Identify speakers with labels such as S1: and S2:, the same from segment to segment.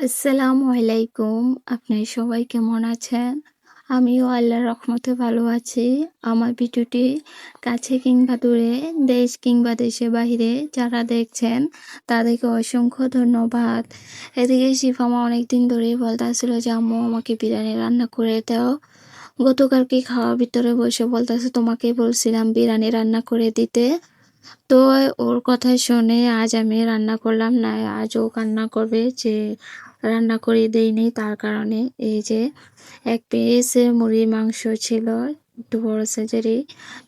S1: আসসালামু আলাইকুম। আপনারা সবাই কেমন আছেন? আমিও আল্লাহর রহমতে ভালো আছি। আমার ভিডিওটি কাছে কিংবা দূরে, দেশ কিংবা দেশের বাহিরে যারা দেখছেন তাদেরকে অসংখ্য ধন্যবাদ। এদিকে শিফা মা অনেকদিন ধরেই বলতেছিল যে, "আম্মু আমাকে বিরিয়ানি রান্না করে দাও।" গতকালকে খাওয়ার ভিতরে বসে বলতেছে, "তোমাকেই বলছিলাম বিরিয়ানি রান্না করে দিতে।" তো ওর কথা শুনে আজ আমি রান্না করলাম না, আজ ও কান্না করবে যে রান্না করে দেইনি তার কারণে। এই যে এক পিস মুরগির মাংস ছিল, একটু বড় সাইজেরই,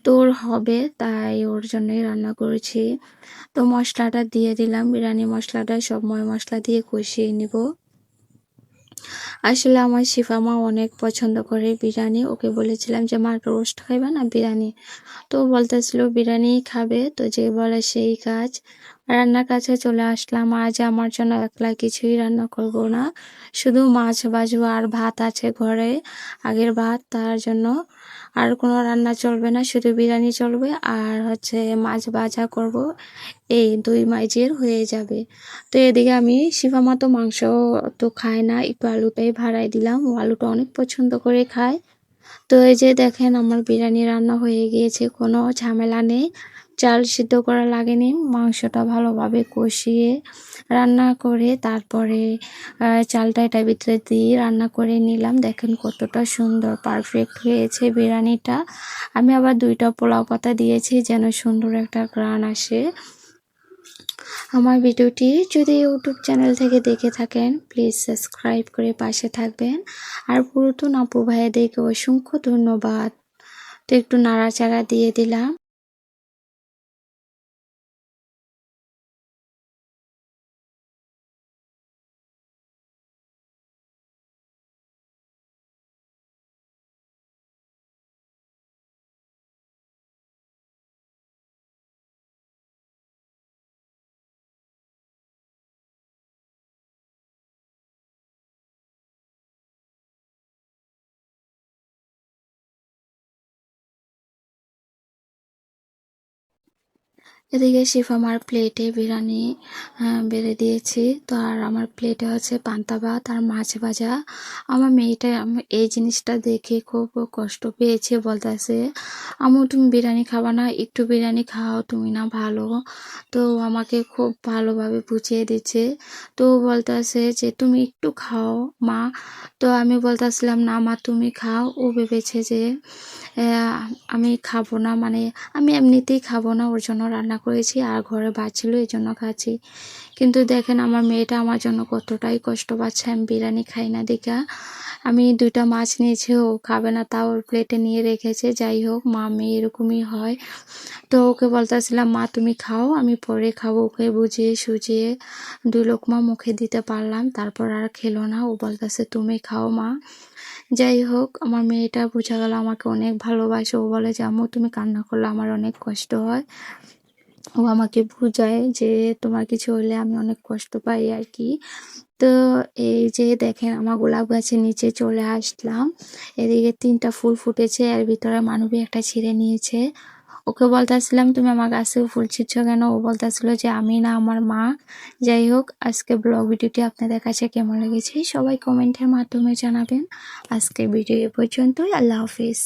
S1: তো ওর হবে তাই ওর জন্যই রান্না করেছি। তো মশলাটা দিয়ে দিলাম, বিরিয়ানি মশলাটা সব মশলা দিয়ে কষিয়ে নিব। আসলে আমার শিফা মা অনেক পছন্দ করে বিরিয়ানি, ওকে বলেছিলাম যে মা রোস্ট খাইবা না বিরিয়ানি, তো বলতেছিল বিরিয়ানি খাবে, তো যে বলে সেই কাজ। রান্নার কাছে চলে আসলাম। আজ আমার জন্য একলা কিছুই রান্না করব না, শুধু মাছ ভাজবো আর ভাত আছে ঘরে, আগের ভাত, তার জন্য আর কোনো রান্না চলবে না, শুধু বিরিয়ানি চলবে আর হচ্ছে মাছ ভাজা করব, এই দুই মাইজের হয়ে যাবে। তো এদিকে আমি শিফা মা তো মাংস তো খায় না, একটু আলুটাই ভাড়াই দিলাম, ও আলুটা অনেক পছন্দ করে খায়। তো এই যে দেখেন আমার বিরিয়ানি রান্না হয়ে গিয়েছে, কোনো ঝামেলা নেই, চাল সিদ্ধ করা লাগেনি, মাংসটা ভালোভাবে কষিয়ে রান্না করে তারপরে চালটা এটার ভিতরে দিয়ে রান্না করে নিলাম। দেখেন কতটা সুন্দর পারফেক্ট হয়েছে বিরিয়ানিটা। আমি আবার 2টা পোলাও পাতা দিয়েছি যেন সুন্দর একটা ঘ্রাণ আসে। আমার ভিডিওটি যদি ইউটিউব চ্যানেল থেকে দেখে থাকেন প্লিজ সাবস্ক্রাইব করে পাশে থাকবেন, আর পুরাতন আপু ভাইয়াদেরকে অসংখ্য ধন্যবাদ। তো একটু নাড়াচাড়া দিয়ে দিলাম। এদিকে শিফা আমার প্লেটে বিরিয়ানি বেড়ে দিয়েছি, তো আর আমার প্লেটে হচ্ছে পান্তা ভাত আর মাছ ভাজা। আমার মেয়েটা এই জিনিসটা দেখে খুব কষ্ট পেয়েছে, বলতেছে, আম্মু তুমি বিরিয়ানি খাবা না, একটু বিরিয়ানি খাও তুমি না ভালো। তো আমাকে খুব ভালোভাবে বুঝিয়ে দিচ্ছে। তো বলতেছে যে তুমি একটু খাও মা। তো আমি বলতেছিলাম না মা তুমি খাও। ও ভেবেছে যে আমি খাবো না, মানে আমি এমনিতেই খাবো না, ওর জন্য রান্না করেছি আর ঘরে ভাত ছিল এই জন্য খাচ্ছি। কিন্তু দেখেন আমার মেয়েটা আমার জন্য কতটাই কষ্ট পাচ্ছে, আমি বিরিয়ানি খাই না দেখা। আমি 2টা মাছ নিয়েছি, ও খাবে না তাও ওর প্লেটে নিয়ে রেখেছে। যাই হোক মা মেয়ে এরকমই হয়। তো ওকে বলতেছিলাম মা তুমি খাও আমি পরে খাবো, ওকে বুঝিয়ে সুঝিয়ে 2 লোকমা মুখে দিতে পারলাম, তারপর আর খেলো না। ও বলতেছে তুমি খাও মা। যাই হোক আমার মেয়েটা বোঝা গেল আমাকে অনেক ভালোবাসে, ও বলে যে আম্মু তুমি কান্না করলে আমার অনেক কষ্ট হয়। ও আমাকে বুঝায় যে তোমার কিছু হলে আমি অনেক কষ্ট পাই আর কি। তো এই যে দেখেন আমার গোলাপ গাছের নিচে চলে আসলাম। এদিকে 3টা ফুল ফুটেছে, এর ভিতরে মানবী একটা ছিঁড়ে নিয়েছে। ওকে বলতেছিলাম তুমি আমার গাছে ফুল ছিঁড়ছো কেন, ও বলতেছিল যে আমি না আমার মা। যাই হোক আজকে ব্লগ ভিডিওটি আপনাদের কাছে কেমন লেগেছে সবাই কমেন্টের মাধ্যমে জানাবেন। আজকের ভিডিও এ পর্যন্তই, আল্লাহ হাফিজ।